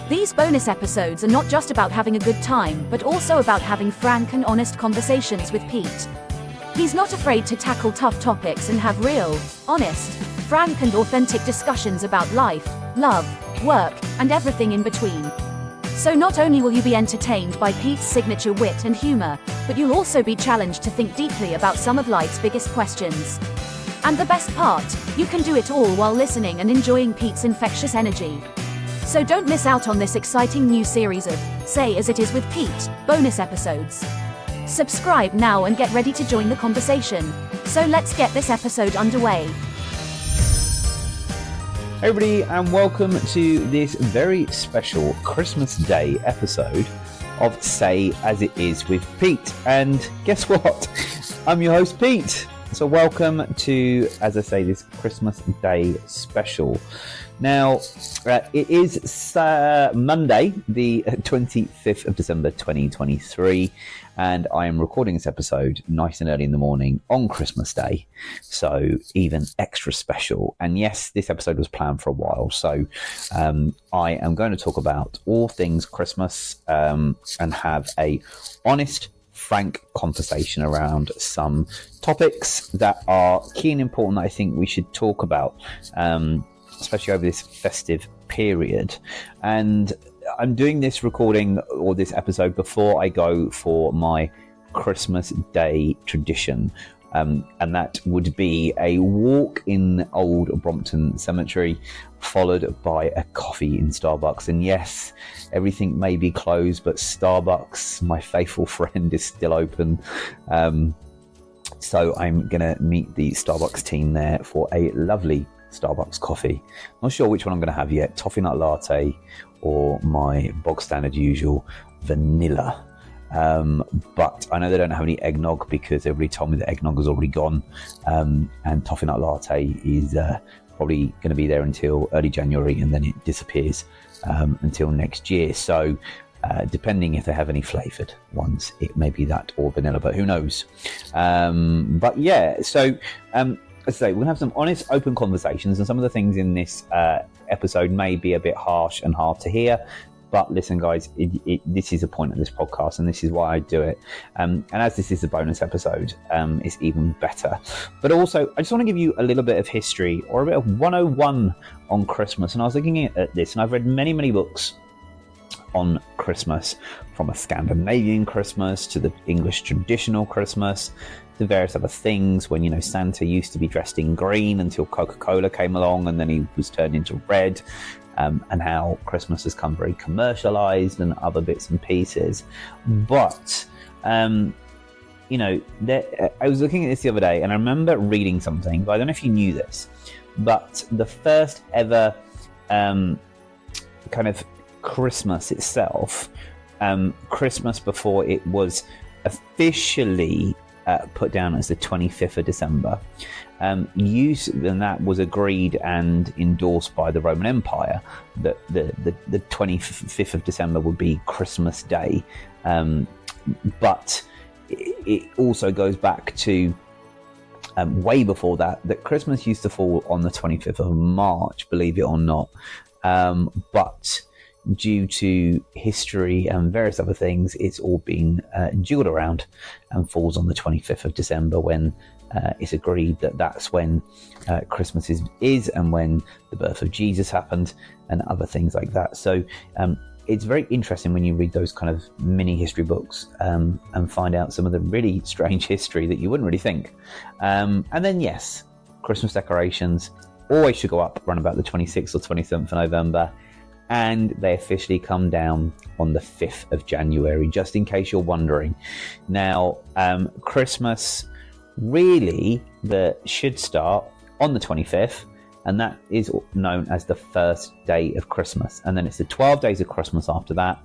These bonus episodes are not just about having a good time, but also about having frank and honest conversations with Pete. He's not afraid to tackle tough topics and have real, honest, frank and authentic discussions about life, love, work, and everything in between. So not only will you be entertained by Pete's signature wit and humor, but you'll also be challenged to think deeply about some of life's biggest questions. And the best part, you can do it all while listening and enjoying Pete's infectious energy. So don't miss out on this exciting new series of Say As It Is with Pete bonus episodes. Subscribe now and get ready to join the conversation. So let's get this episode underway. Hey everybody, and welcome to this very special Christmas Day episode of Say As It Is with Pete. And guess what? I'm your host, Pete. So welcome to, as I say, this Christmas Day special. Now, it is Monday, the 25th of December 2023, and I am recording this episode nice and early in the morning on Christmas Day, so even extra special. And yes, this episode was planned for a while, so I am going to talk about all things Christmas and have a honest, frank conversation around some topics that are key and important that I think we should talk about, especially over this festive period. And I'm doing this recording or this episode before I go for my Christmas Day tradition. And that would be a walk in Old Brompton Cemetery, followed by a coffee in Starbucks. And yes, everything may be closed, but Starbucks, my faithful friend, is still open. So I'm going to meet the Starbucks team there for a lovely Starbucks coffee. Not sure which one I'm going to have yet, toffee nut latte or my bog standard usual vanilla. But I know they don't have any eggnog because everybody told me that eggnog is already gone, and toffee nut latte is probably going to be there until early January, and then it disappears until next year. So depending if they have any flavoured ones, it may be that or vanilla, but who knows. But yeah, so as I say, we're going to have some honest, open conversations, and some of the things in this episode may be a bit harsh and hard to hear. But listen, guys, this is the point of this podcast, and this is why I do it. And as this is a bonus episode, it's even better. But also, I just want to give you a little bit of history, or a bit of 101 on Christmas. And I was looking at this, and I've read many, many books on Christmas, from a Scandinavian Christmas to the English traditional Christmas, to various other things, when, you know, Santa used to be dressed in green until Coca-Cola came along and then he was turned into red, and how Christmas has come very commercialized and other bits and pieces. But, you know, I was looking at this the other day and I remember reading something, but I don't know if you knew this, but the first ever kind of Christmas itself, Christmas before it was officially put down as the 25th of December, and that was agreed and endorsed by the Roman Empire, that the 25th of December would be Christmas Day. But it also goes back to way before that Christmas used to fall on the 25th of March, believe it or not. But due to history and various other things, it's all been jiggled around and falls on the 25th of December, when it's agreed that that's when Christmas is and when the birth of Jesus happened and other things like that. So it's very interesting when you read those kind of mini history books and find out some of the really strange history that you wouldn't really think. And then, yes, Christmas decorations always should go up around about the 26th or 27th of November. And they officially come down on the 5th of January, just in case you're wondering. Now, Christmas really should start on the 25th, and that is known as the first day of Christmas. And then it's the 12 days of Christmas after that.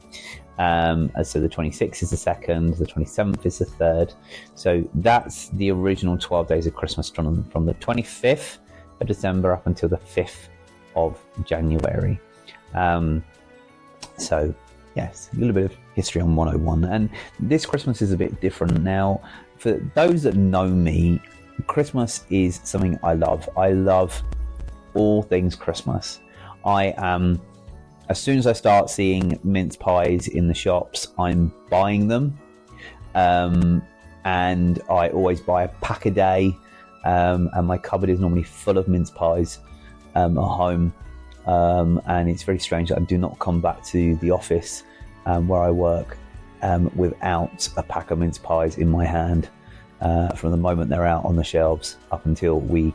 So the 26th is the second, the 27th is the third. So that's the original 12 days of Christmas from the 25th of December up until the 5th of January. So yes, a little bit of history on 101, and this Christmas is a bit different. Now, for those that know me, Christmas is something I love. I love all things Christmas. I am as soon as I start seeing mince pies in the shops, I'm buying them. And I always buy a pack a day. And my cupboard is normally full of mince pies at home. And it's very strange that I do not come back to the office where I work without a pack of mince pies in my hand from the moment they're out on the shelves up until we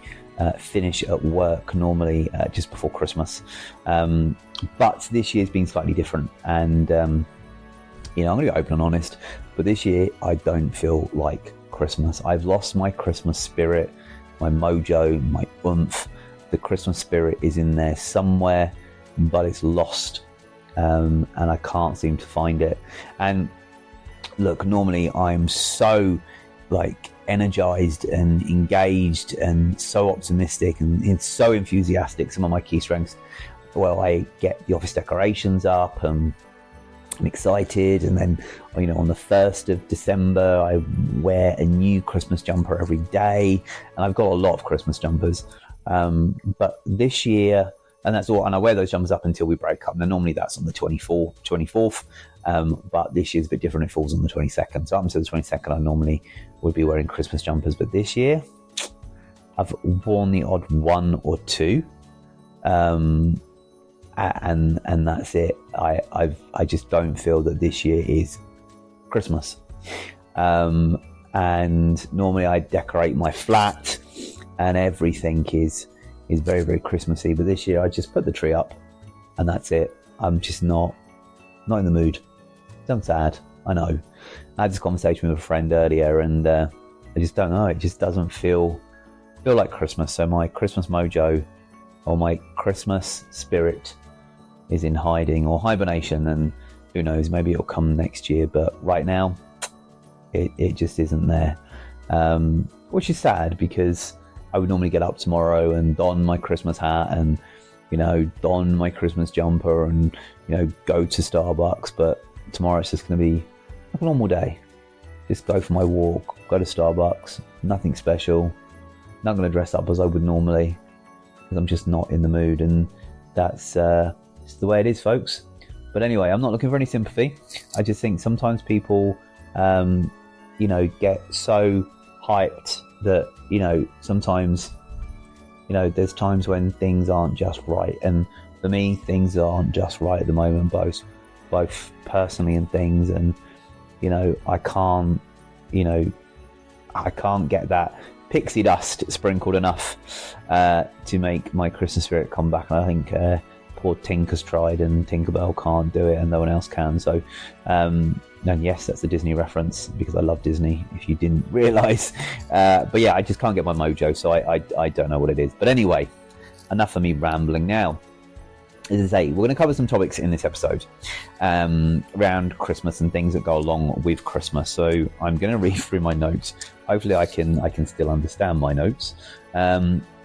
finish at work, normally just before Christmas. But this year's been slightly different, and I'm going to be open and honest, but this year I don't feel like Christmas. I've lost my Christmas spirit, my mojo, my oomph. The Christmas spirit is in there somewhere, but it's lost, and I can't seem to find it. And look, normally I'm so energized and engaged and so optimistic and so enthusiastic. Some of my key strengths. Well, I get the office decorations up and I'm excited, and then on the 1st of December I wear a new Christmas jumper every day, and I've got a lot of Christmas jumpers, but this year, and that's all, and I wear those jumpers up until we break up. Now normally that's on the 24th, but this year's a bit different. It falls on the 22nd, so up until the 22nd I normally would be wearing Christmas jumpers, but this year I've worn the odd one or two, and that's it. I just don't feel that this year is Christmas. And normally I decorate my flat and everything is very, very Christmassy, but this year I just put the tree up and that's it. I'm just not in the mood. I'm sad, I know. I had this conversation with a friend earlier, and I just don't know, it just doesn't feel like Christmas. So my Christmas mojo, or my Christmas spirit, is in hiding or hibernation, and who knows, maybe it'll come next year, but right now it just isn't there, which is sad, because I would normally get up tomorrow and don my Christmas hat and don my Christmas jumper and go to Starbucks, but tomorrow it's just going to be like a normal day. Just go for my walk, go to Starbucks, nothing special, not going to dress up as I would normally, because I'm just not in the mood, and that's just the way it is, folks. But anyway, I'm not looking for any sympathy. I just think sometimes people get so hyped that sometimes there's times when things aren't just right, and for me things aren't just right at the moment, both personally and things, and I can't get that pixie dust sprinkled enough to make my Christmas spirit come back. And I think poor Tinker's tried, and Tinkerbell can't do it, and no one else can. So, and yes, that's a Disney reference, because I love Disney, if you didn't realise. But yeah, I just can't get my mojo, so I don't know what it is. But anyway, enough of me rambling now. As I say, we're going to cover some topics in this episode around Christmas and things that go along with Christmas. So I'm going to read through my notes. Hopefully I can still understand my notes.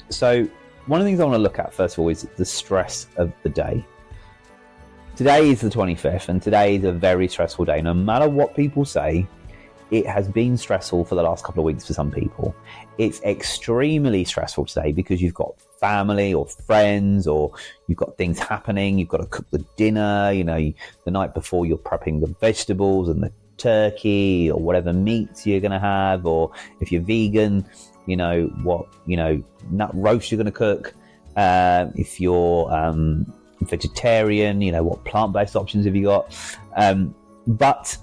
So one of the things I want to look at first of all is the stress of the day. Today is the 25th, and today is a very stressful day. No matter what people say, it has been stressful for the last couple of weeks for some people. It's extremely stressful today because you've got family or friends, or you've got things happening. You've got to cook the dinner, the night before you're prepping the vegetables and the turkey or whatever meats you're going to have, or if you're vegan, what nut roast you're going to cook. If you're vegetarian, what plant-based options have you got? But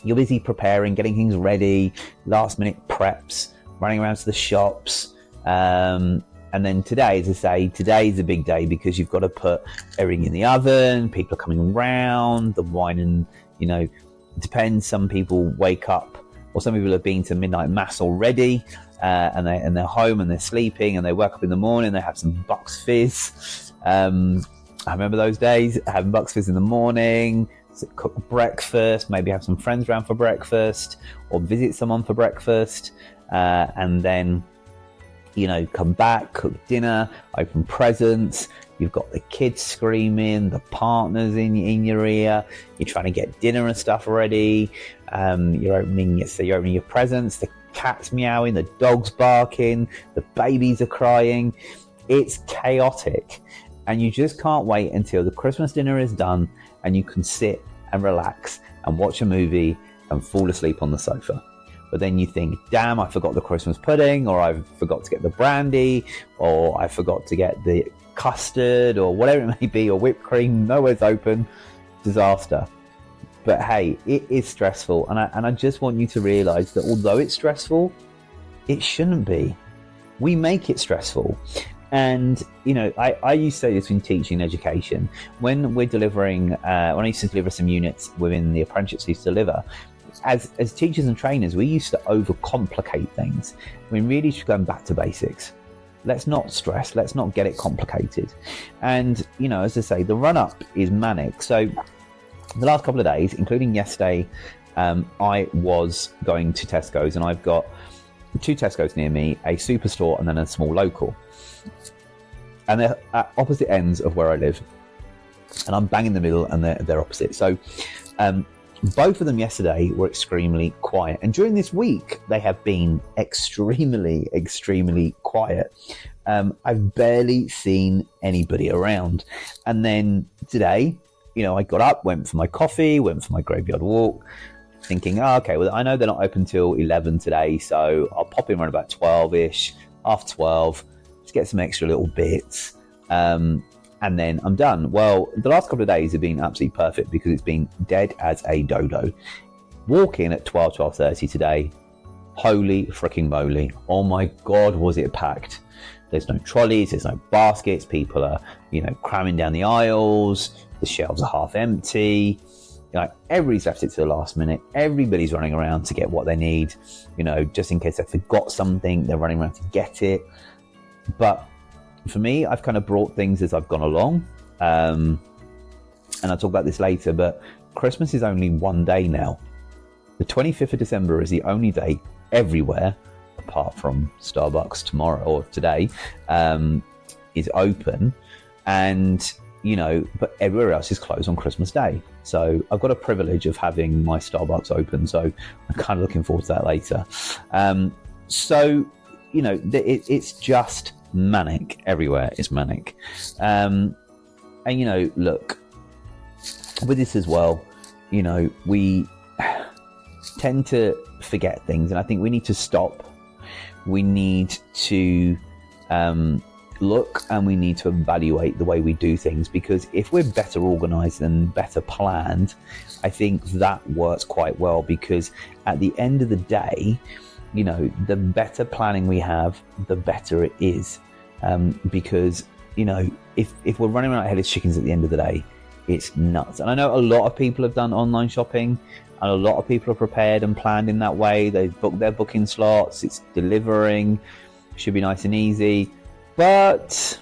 you're busy preparing, getting things ready, last-minute preps, running around to the shops. And then today, as I say, today is a big day because you've got to put everything in the oven. People are coming around, the wine, and it depends. Some people wake up, or some people have been to midnight mass already, and they're home and they're sleeping, and they wake up in the morning. They have some Bucks Fizz. I remember those days, having Bucks Fizz in the morning. Cook breakfast, maybe have some friends around for breakfast, or visit someone for breakfast, and then come back, cook dinner, open presents. You've got the kids screaming, the partners in your ear. You're trying to get dinner and stuff ready. You're opening your presents. The cat's meowing, the dog's barking, the babies are crying. It's chaotic, And you just can't wait until the Christmas dinner is done and you can sit and relax and watch a movie and fall asleep on the sofa. But then you think, damn, I forgot the Christmas pudding, or I forgot to get the brandy, or I forgot to get the custard, or whatever it may be, or whipped cream, nowhere's open. Disaster. But hey, it is stressful. And I just want you to realize that although it's stressful, it shouldn't be. We make it stressful. And, you know, I used to say this in teaching education. When we're delivering, when I used to deliver some units within the apprenticeships I used to deliver, as teachers and trainers, we used to overcomplicate things. We really should go back to basics. Let's not stress. Let's not get it complicated. And, you know, as I say, the run-up is manic. So the last couple of days, including yesterday, I was going to Tesco's, and I've got 2 Tesco's near me, a superstore and then a small local. And they're at opposite ends of where I live. And I'm bang in the middle, and they're opposite. So both of them yesterday were extremely quiet. And during this week, they have been extremely, extremely quiet. I've barely seen anybody around. And then today, you know, I got up, went for my coffee, went for my graveyard walk, thinking, oh, okay, well, I know they're not open till 11 today, so I'll pop in around about 12-ish, half 12, just get some extra little bits. And then I'm done. Well, the last couple of days have been absolutely perfect because it's been dead as a dodo. Walk in at 12:30 today. Holy freaking moly. Oh my God, was it packed. There's no trolleys, there's no baskets. People are, you know, cramming down the aisles. The shelves are half empty. You know, everybody's left it to the last minute. Everybody's running around to get what they need. You know, just in case they forgot something, they're running around to get it. But for me, I've kind of brought things as I've gone along. And I'll talk about this later, but Christmas is only one day now. The 25th of December is the only day everywhere, apart from Starbucks tomorrow or today, is open. And, you know, but everywhere else is closed on Christmas Day. So I've got a privilege of having my Starbucks open. So I'm kind of looking forward to that later. So, you know, it's just manic everywhere. It's manic. And, you know, look, with this as well, you know, we tend to forget things. And I think we need to stop. We need to look, and we need to evaluate the way we do things, because if we're better organized and better planned, I think that works quite well, because at the end of the day, you know, the better planning we have, the better it is. Because, you know, if we're running around like headless chickens at the end of the day, it's nuts. And I know a lot of people have done online shopping, and a lot of people are prepared and planned in that way. They've booked their booking slots, it's delivering, should be nice and easy. But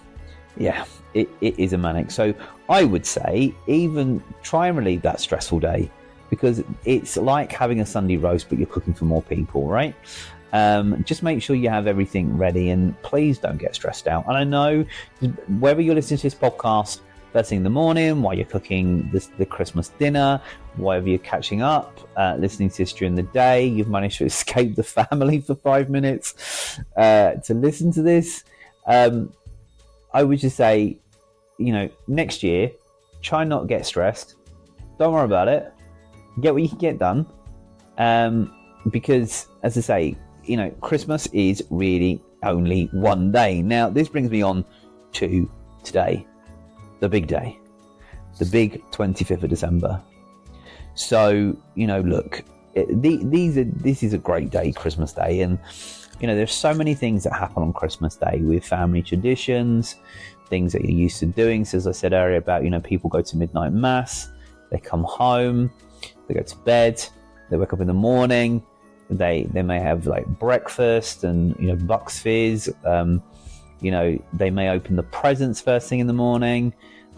yeah, it is a manic. So I would say even try and relieve that stressful day, because it's like having a Sunday roast, but you're cooking for more people, right? Just make sure you have everything ready, and please don't get stressed out. And I know whether you're listening to this podcast first thing in the morning, while you're cooking the Christmas dinner, whether you're catching up, listening to this during the day, you've managed to escape the family for 5 minutes to listen to this. I would just say, you know, next year, try not to get stressed. Don't worry about it. Get what you can get done. Because, as I say, you know, Christmas is really only one day. Now, this brings me on to today, the big day, the big 25th of December. So, you know, look, this is a great day, Christmas Day. And, you know, there's so many things that happen on Christmas Day with family traditions, things that you're used to doing. So as I said earlier about, you know, people go to midnight mass, they come home, they go to bed, they wake up in the morning, they may have like breakfast and, you know, Bucks Fizz, you know, they may open the presents first thing in the morning,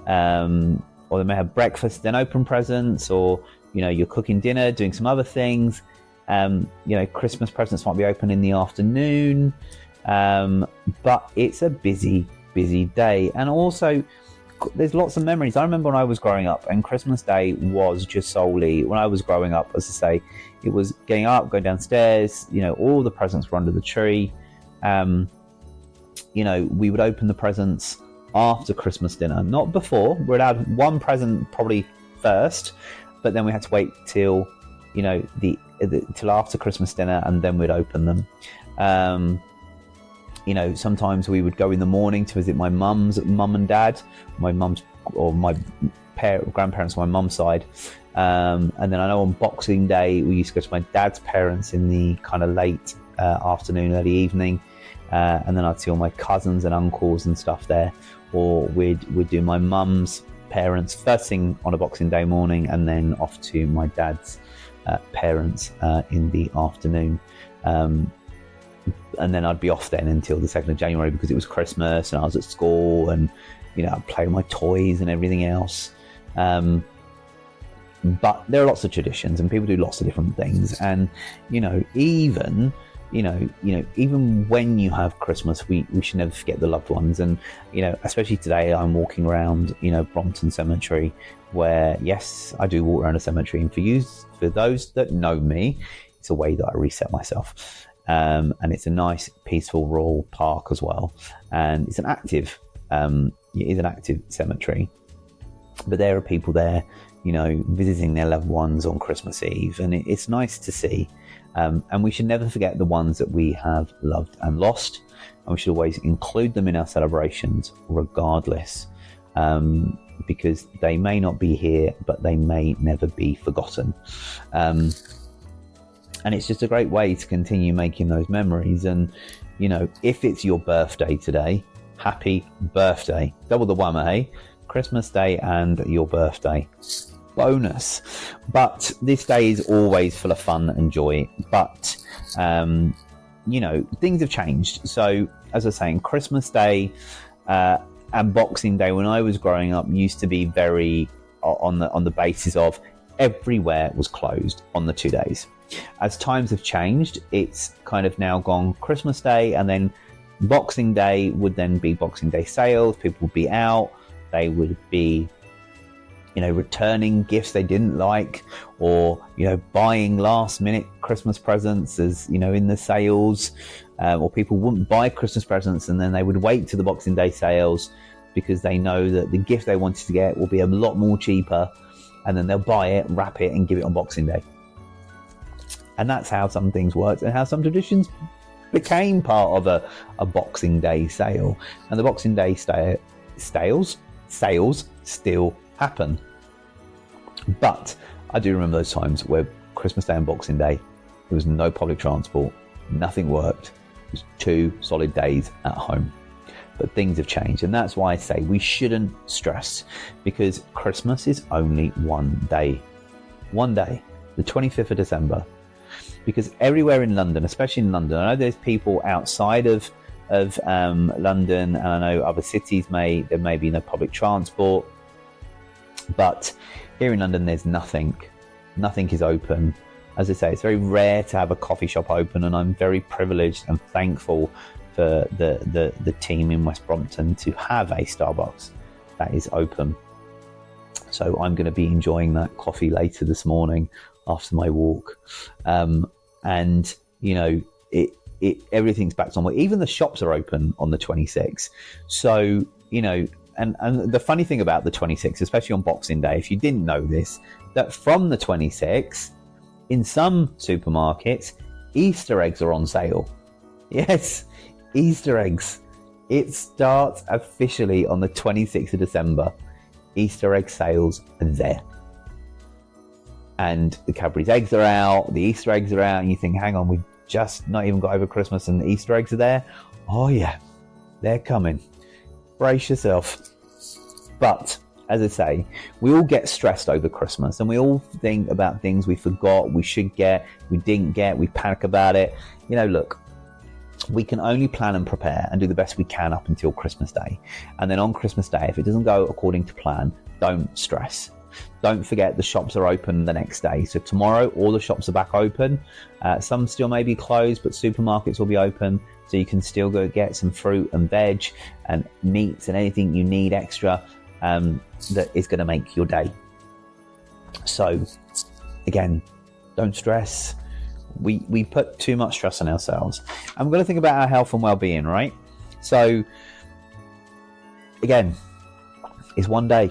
or they may have breakfast, then open presents, or, you know, you're cooking dinner, doing some other things. You know, Christmas presents might be open in the afternoon, but it's a busy day. And also, there's lots of memories. I remember when I was growing up, and Christmas Day was just solely, when I was growing up, as I say, it was getting up, going downstairs, you know, all the presents were under the tree. You know, we would open the presents after Christmas dinner, not before. We're allowed one present probably first, but then we had to wait till, till after Christmas dinner, and then we'd open them. Sometimes we would go in the morning to visit my mum and dad, my mum's or my grandparents on my mum's side. And then I know on Boxing Day, we used to go to my dad's parents in the kind of late afternoon, early evening. And then I'd see all my cousins and uncles and stuff there. Or we'd do my mum's parents first thing on a Boxing Day morning, and then off to my dad's parents in the afternoon. And then I'd be off then until the 2nd of January because it was Christmas and I was at school, and I'd play with my toys and everything else. But there are lots of traditions and people do lots of different things. And even when you have Christmas, we should never forget the loved ones. And especially today, I'm walking around Brompton Cemetery, where yes, I do walk around a cemetery, and for those that know me, it's a way that I reset myself. And it's a nice, peaceful, rural park as well. And it's an active cemetery. But there are people there, visiting their loved ones on Christmas Eve. And it's nice to see. And we should never forget the ones that we have loved and lost. And we should always include them in our celebrations, regardless. Because they may not be here, but they may never be forgotten. And it's just a great way to continue making those memories. And, if it's your birthday today, happy birthday. Double the whammy, eh? Christmas Day and your birthday. Bonus. But this day is always full of fun and joy. But, things have changed. So, as I was saying, Christmas Day and Boxing Day, when I was growing up, used to be very on the basis of everywhere was closed on the 2 days. As times have changed, it's kind of now gone Christmas Day, and then Boxing Day would then be Boxing Day sales. People would be out. They would be, returning gifts they didn't like, or, buying last minute Christmas presents as, in the sales, or people wouldn't buy Christmas presents and then they would wait to the Boxing Day sales because they know that the gift they wanted to get will be a lot more cheaper, and then they'll buy it, wrap it and give it on Boxing Day. And that's how some things worked, and how some traditions became part of a Boxing Day sale. And the Boxing Day sales still happen. But I do remember those times where Christmas Day and Boxing Day, there was no public transport, nothing worked. It was 2 solid days at home. But things have changed, and that's why I say we shouldn't stress, because Christmas is only one day, the 25th of December. Because everywhere in London, especially in London, I know there's people outside of London, and I know other cities there may be no public transport, but here in London there's nothing is open. As I say, it's very rare to have a coffee shop open, and I'm very privileged and thankful for the team in West Brompton to have a Starbucks that is open. So I'm going to be enjoying that coffee later this morning after my walk. And everything's back on. Even the shops are open on the 26th. So, and the funny thing about the 26th, especially on Boxing Day, if you didn't know this, that from the 26th, in some supermarkets, Easter eggs are on sale. Yes, Easter eggs. It starts officially on the 26th of December. Easter egg sales are there. And the Cadbury's eggs are out, the Easter eggs are out, and you think, hang on, we've just not even got over Christmas and the Easter eggs are there? Oh yeah, they're coming. Brace yourself. But, as I say, we all get stressed over Christmas, and we all think about things we forgot, we should get, we didn't get, we panic about it. Look, we can only plan and prepare and do the best we can up until Christmas Day. And then on Christmas Day, if it doesn't go according to plan, don't stress. Don't forget the shops are open the next day. So tomorrow, all the shops are back open. Some still may be closed, but supermarkets will be open. So you can still go get some fruit and veg and meats and anything you need extra that is going to make your day. So again, don't stress. We put too much stress on ourselves. And we've got to think about our health and well-being, right? So again, it's one day.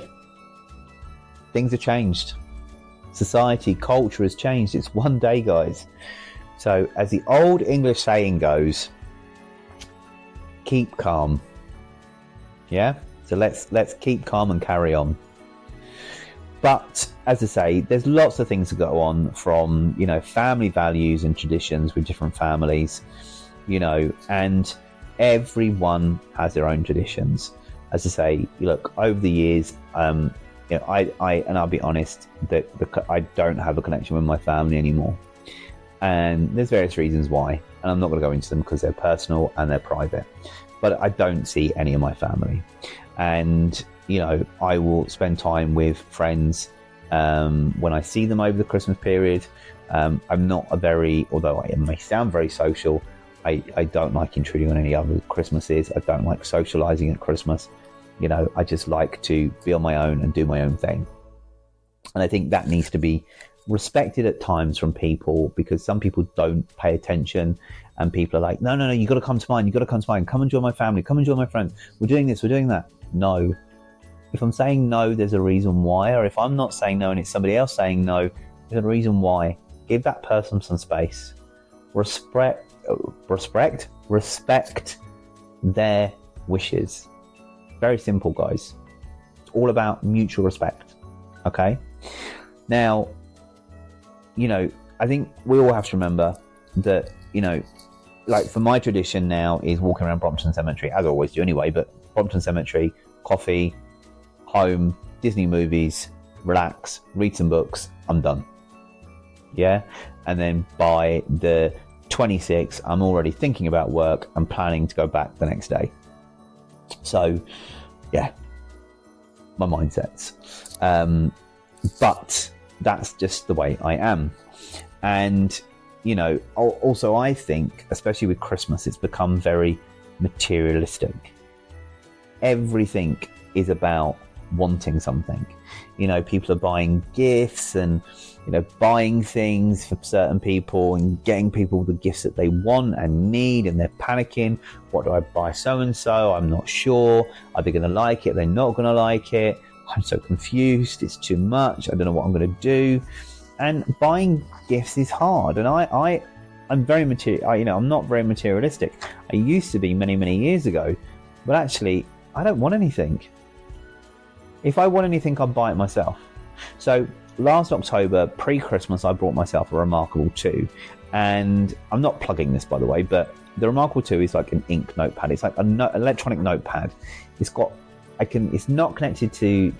Things have changed. Society, culture has changed. It's one day, guys. So as the old English saying goes, keep calm. Yeah? So let's keep calm and carry on. But as I say, there's lots of things to go on, from, family values and traditions with different families, and everyone has their own traditions. As I say, look, over the years, and I'll be honest, that I don't have a connection with my family anymore. And there's various reasons why, and I'm not going to go into them because they're personal and they're private. But I don't see any of my family. And I will spend time with friends when I see them over the Christmas period. I'm not although I may sound very social, I don't like intruding on any other Christmases. I don't like socializing at Christmas. I just like to be on my own and do my own thing. And I think that needs to be respected at times from people, because some people don't pay attention, and people are like, no, you got to come to mine. Come and join my family. Come and join my friends. We're doing this. We're doing that. No. If I'm saying no, there's a reason why. Or if I'm not saying no and it's somebody else saying no, there's a reason why. Give that person some space. Respect their wishes. Very simple, guys. It's all about mutual respect. Okay? Now, I think we all have to remember that, like for my tradition now is walking around Brompton Cemetery, as I always do anyway, but Brompton Cemetery, coffee, home, Disney movies, relax, read some books, I'm done. Yeah? And then by the 26th, I'm already thinking about work and planning to go back the next day. So, yeah, my mindsets. But that's just the way I am. And, also I think, especially with Christmas, it's become very materialistic. Everything is about wanting something. People are buying gifts and, buying things for certain people and getting people the gifts that they want and need, and they're panicking. What do I buy so-and-so? I'm not sure. Are they going to like it? They're not going to like it. I'm so confused. It's too much. I don't know what I'm going to do. And buying gifts is hard. And I'm very material. I'm not very materialistic. I used to be many, many years ago, but actually I don't want anything. If I want anything, I'll buy it myself. So last October, pre-Christmas, I bought myself a Remarkable 2. And I'm not plugging this, by the way, but the Remarkable 2 is like an ink notepad. It's like an electronic notepad. It's not connected to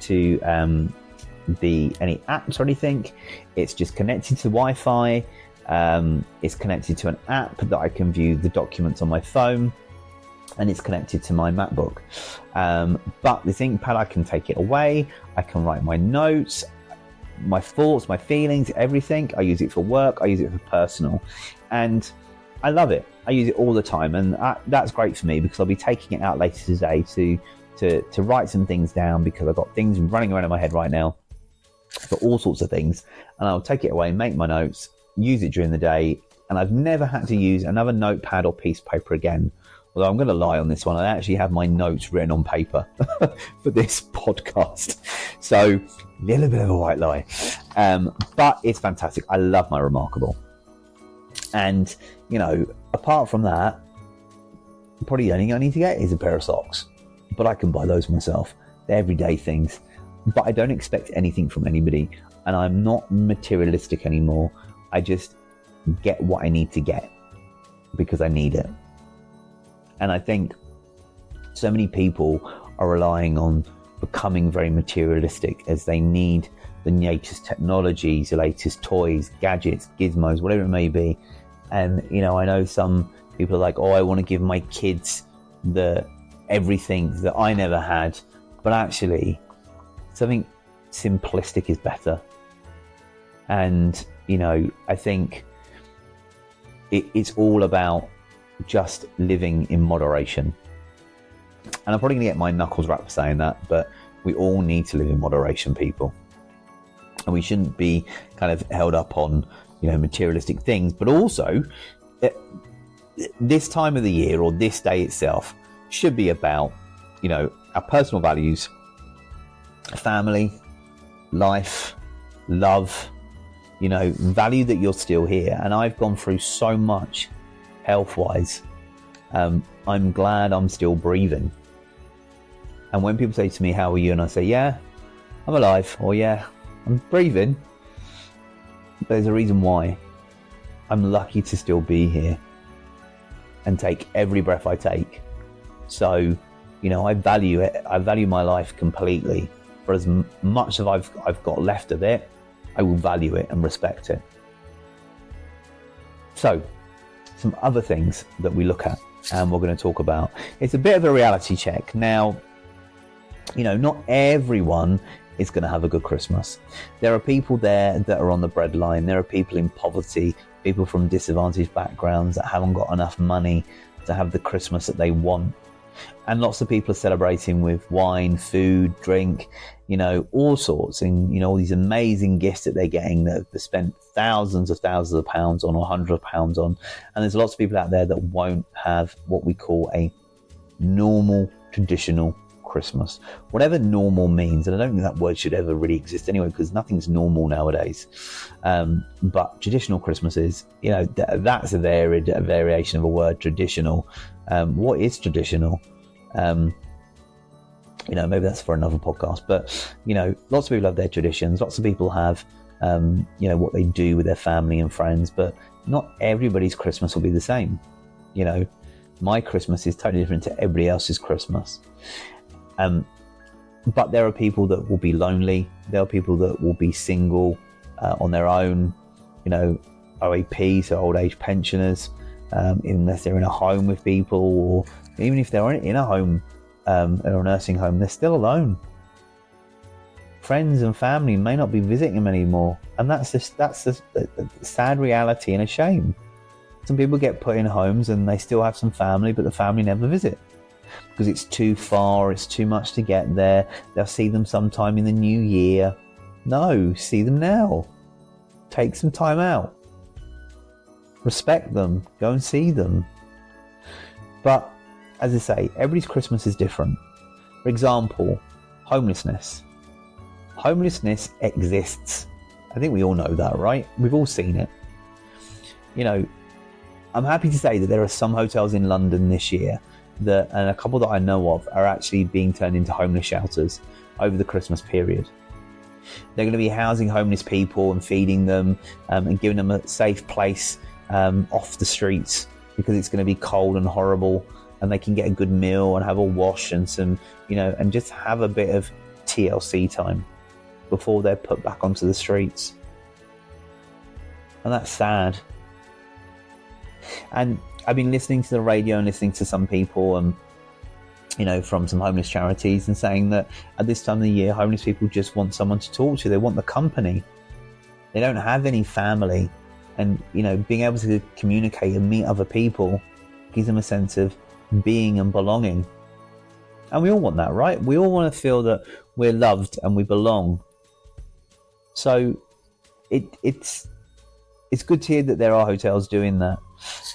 any apps or anything. It's just connected to Wi-Fi. It's connected to an app that I can view the documents on my phone, and it's connected to my MacBook. But this ink pad, I can take it away. I can write my notes, my thoughts, my feelings, everything. I use it for work. I use it for personal, and I love it. I use it all the time, and that's great for me, because I'll be taking it out later today to write some things down, because I've got things running around in my head right now for all sorts of things, and I'll take it away, make my notes, use it during the day, and I've never had to use another notepad or piece of paper again. Although I'm going to lie on this one, I actually have my notes written on paper for this podcast. So a little bit of a white lie. But it's fantastic. I love my Remarkable. And, apart from that, probably the only thing I need to get is a pair of socks. But I can buy those myself. They're everyday things. But I don't expect anything from anybody. And I'm not materialistic anymore. I just get what I need to get because I need it. And I think so many people are relying on becoming very materialistic, as they need the latest technologies, the latest toys, gadgets, gizmos, whatever it may be. And, I know some people are like, I want to give my kids everything that I never had. But actually, something simplistic is better. And, I think it's all about just living in moderation. And I'm probably going to get my knuckles wrapped for saying that, but we all need to live in moderation, people. And we shouldn't be kind of held up on, materialistic things. But also, this time of the year, or this day itself, should be about our personal values, family, life, love, value that you're still here. And I've gone through so much health-wise. I'm glad I'm still breathing. And when people say to me, how are you? And I say, yeah, I'm alive, or yeah, I'm breathing. There's a reason why. I'm lucky to still be here and take every breath I take. So, I value it. I value my life completely. For as much as I've got left of it, I will value it and respect it. So, some other things that we look at and we're going to talk about. It's a bit of a reality check. Now, not everyone is going to have a good Christmas. There are people there that are on the breadline. There are people in poverty, people from disadvantaged backgrounds that haven't got enough money to have the Christmas that they want. And lots of people are celebrating with wine, food, drink, all sorts, and all these amazing gifts that they're getting that they've spent thousands of pounds on, or hundreds of pounds on. And there's lots of people out there that won't have what we call a normal, traditional Christmas. Whatever normal means, and I don't think that word should ever really exist anyway, because nothing's normal nowadays. But traditional Christmas is, that's a variation of a word, traditional. What is traditional? Maybe that's for another podcast, but lots of people have their traditions. Lots of people have what they do with their family and friends, but not everybody's Christmas will be the same. My Christmas is totally different to everybody else's Christmas. But there are people that will be lonely. There are people that will be single on their own, OAP, so old age pensioners, unless they're in a home with people, or even if they're in a home or a nursing home, they're still alone. Friends and family may not be visiting them anymore, and that's a sad reality and a shame. Some people get put in homes and they still have some family, but the family never visit because it's too far, it's too much to get there. They'll see them sometime in the new year. No, see them now. Take some time out. Respect them. Go and see them. But as I say, everybody's Christmas is different. For example, homelessness. Homelessness exists. I think we all know that, right? We've all seen it. I'm happy to say that there are some hotels in London this year and a couple that I know of are actually being turned into homeless shelters over the Christmas period. They're going to be housing homeless people and feeding them and giving them a safe place off the streets, because it's going to be cold and horrible, and they can get a good meal and have a wash and some, and just have a bit of TLC time before they're put back onto the streets. And that's sad. And I've been listening to the radio and listening to some people from some homeless charities, and saying that at this time of the year, homeless people just want someone to talk to. They want the company. They don't have any family. And, being able to communicate and meet other people gives them a sense of being and belonging. And we all want that, right? We all want to feel that we're loved and we belong. So it's good to hear that there are hotels doing that.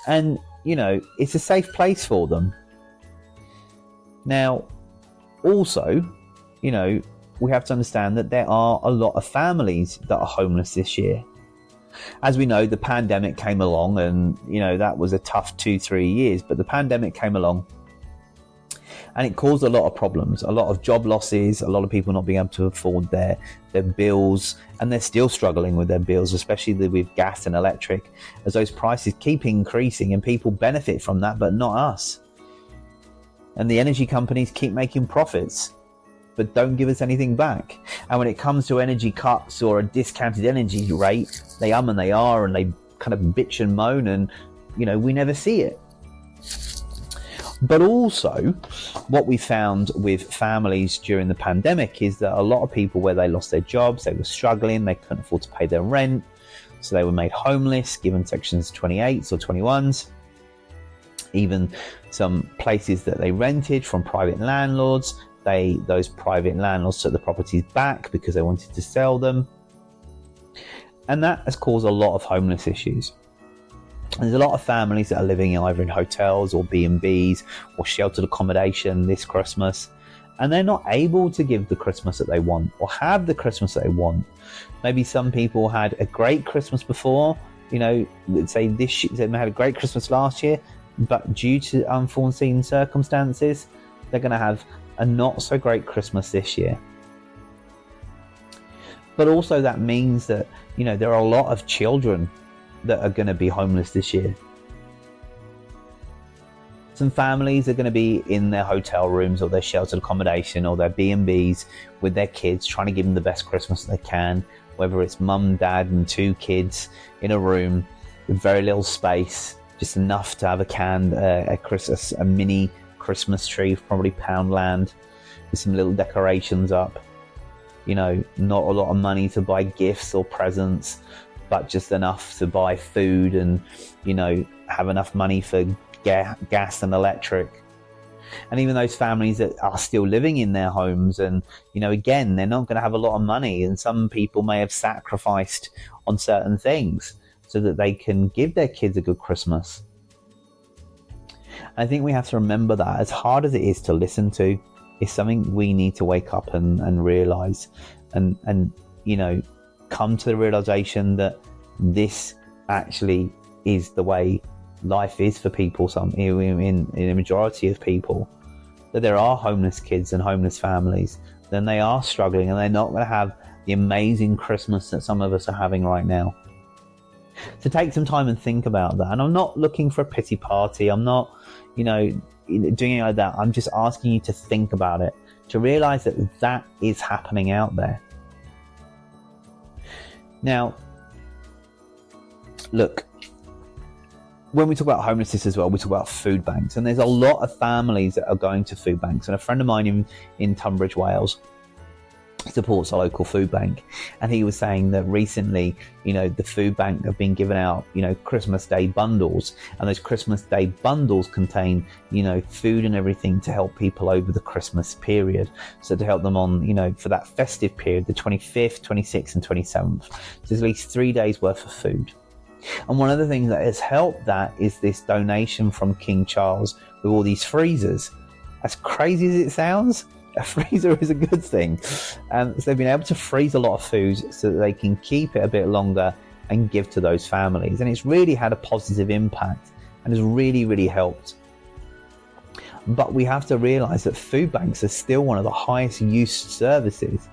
And, it's a safe place for them. Now, also, we have to understand that there are a lot of families that are homeless this year. As we know, the pandemic came along, and, that was a tough 2-3 years, but the pandemic came along and it caused a lot of problems, a lot of job losses, a lot of people not being able to afford their bills, and they're still struggling with their bills, especially with gas and electric, as those prices keep increasing, and people benefit from that, but not us. And the energy companies keep making profits, but don't give us anything back. And when it comes to energy cuts or a discounted energy rate, they and they are, and they kind of bitch and moan, and, we never see it. But also, what we found with families during the pandemic is that a lot of people, where they lost their jobs, they were struggling, they couldn't afford to pay their rent, so they were made homeless, given Sections 28s or 21s. Even some places that they rented from private landlords, those private landlords took the properties back because they wanted to sell them. And that has caused a lot of homeless issues. There's a lot of families that are living either in hotels or B&Bs or sheltered accommodation this Christmas, and they're not able to give the Christmas that they want or have the Christmas that they want. Maybe some people had a great Christmas before, let's say they had a great Christmas last year, but due to unforeseen circumstances, they're going to have a not so great Christmas this year. But also that means that, there are a lot of children that are going to be homeless this year. Some families are going to be in their hotel rooms or their sheltered accommodation or their B&Bs with their kids, trying to give them the best Christmas they can, whether it's mum, dad and 2 kids in a room with very little space, just enough to have a mini Christmas tree, probably Poundland, with some little decorations up. Not a lot of money to buy gifts or presents, but just enough to buy food and, have enough money for gas and electric. And even those families that are still living in their homes and, again, they're not going to have a lot of money. And some people may have sacrificed on certain things so that they can give their kids a good Christmas. I think we have to remember that, as hard as it is to listen to, it's something we need to wake up and realize and come to the realization that this actually is the way life is for people. In a majority of people, that there are homeless kids and homeless families, then they are struggling and they're not going to have the amazing Christmas that some of us are having right now. So take some time and think about that. And I'm not looking for a pity party. I'm not, doing it like that. I'm just asking you to think about it, to realize that is happening out there. Now, look, when we talk about homelessness as well, we talk about food banks, and there's a lot of families that are going to food banks. And a friend of mine in Tunbridge, Wales, supports a local food bank, and he was saying that recently, the food bank have been giving out, Christmas Day bundles, and those Christmas Day bundles contain, food and everything to help people over the Christmas period. So to help them on, for that festive period, the 25th, 26th and 27th. So there's at least 3 days worth of food. And one of the things that has helped that is this donation from King Charles with all these freezers. As crazy as it sounds, a freezer is a good thing. So they've been able to freeze a lot of food so that they can keep it a bit longer and give to those families. And it's really had a positive impact and has really, really helped. But we have to realize that food banks are still one of the highest used services.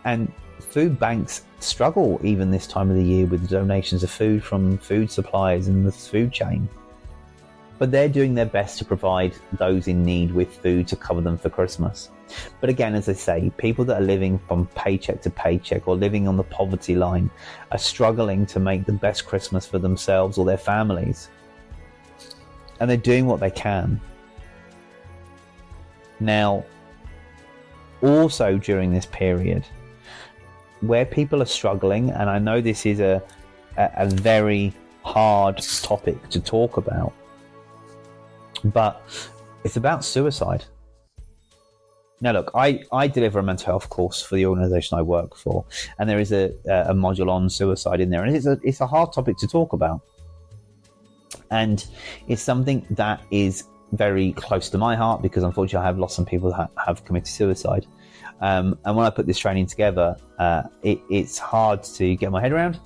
And food banks struggle even this time of the year with the donations of food from food suppliers and the food chain. But they're doing their best to provide those in need with food to cover them for Christmas. But again, as I say, people that are living from paycheck to paycheck or living on the poverty line are struggling to make the best Christmas for themselves or their families. And they're doing what they can. Now, also during this period, where people are struggling, and I know this is a very hard topic to talk about, but it's about suicide. Now look, I deliver a mental health course for the organisation I work for, and there is a module on suicide in there, and it's a hard topic to talk about, and it's something that is very close to my heart because unfortunately I have lost some people that have committed suicide. And when I put this training together, it's hard to get my head around,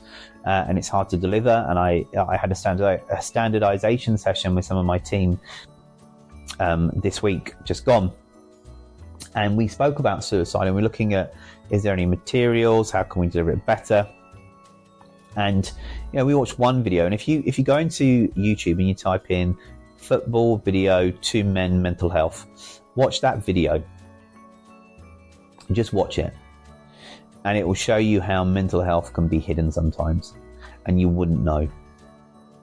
and it's hard to deliver. And I had a standardization session with some of my team this week, just gone. And we spoke about suicide, and we're looking at, is there any materials? How can we deliver it better? And we watched one video, and if you go into YouTube and you type in football video 2 men mental health, watch that video. Just watch it, and it will show you how mental health can be hidden sometimes, and you wouldn't know.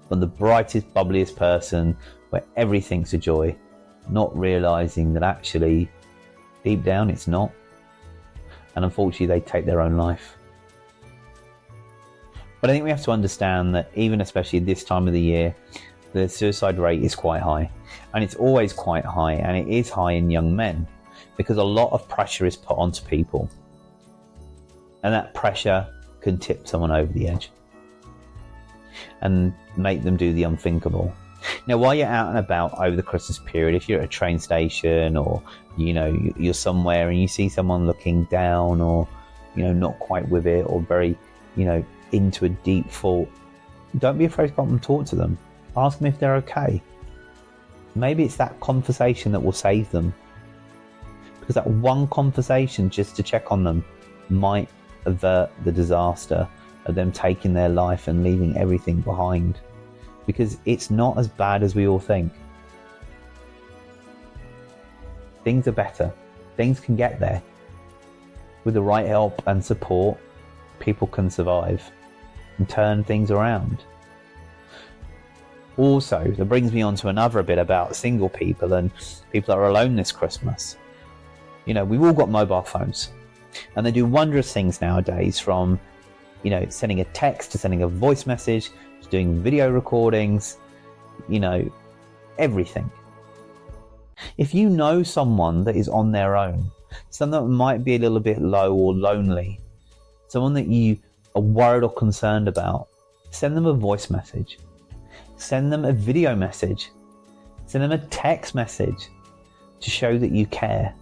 From the brightest, bubbliest person, where everything's a joy, not realizing that actually, deep down, it's not. And unfortunately, they take their own life. But I think we have to understand that even especially this time of the year, the suicide rate is quite high, and it's always quite high, and it is high in young men. Because a lot of pressure is put onto people, and that pressure can tip someone over the edge. and make them do the unthinkable. Now, while you're out and about over the Christmas period, if you're at a train station or, you're somewhere and you see someone looking down or, not quite with it or very, into a deep thought, don't be afraid to come up and talk to them. Ask them if they're okay. Maybe it's that conversation that will save them. Because that one conversation just to check on them might avert the disaster of them taking their life and leaving everything behind. Because it's not as bad as we all think. Things are better. Things can get there. With the right help and support, people can survive and turn things around. Also, that brings me on to another bit about single people and people that are alone this Christmas. We've all got mobile phones and they do wondrous things nowadays, from, sending a text to sending a voice message to doing video recordings, everything. If you know someone that is on their own, someone that might be a little bit low or lonely, someone that you are worried or concerned about, send them a voice message. Send them a video message. Send them a text message to show that you care.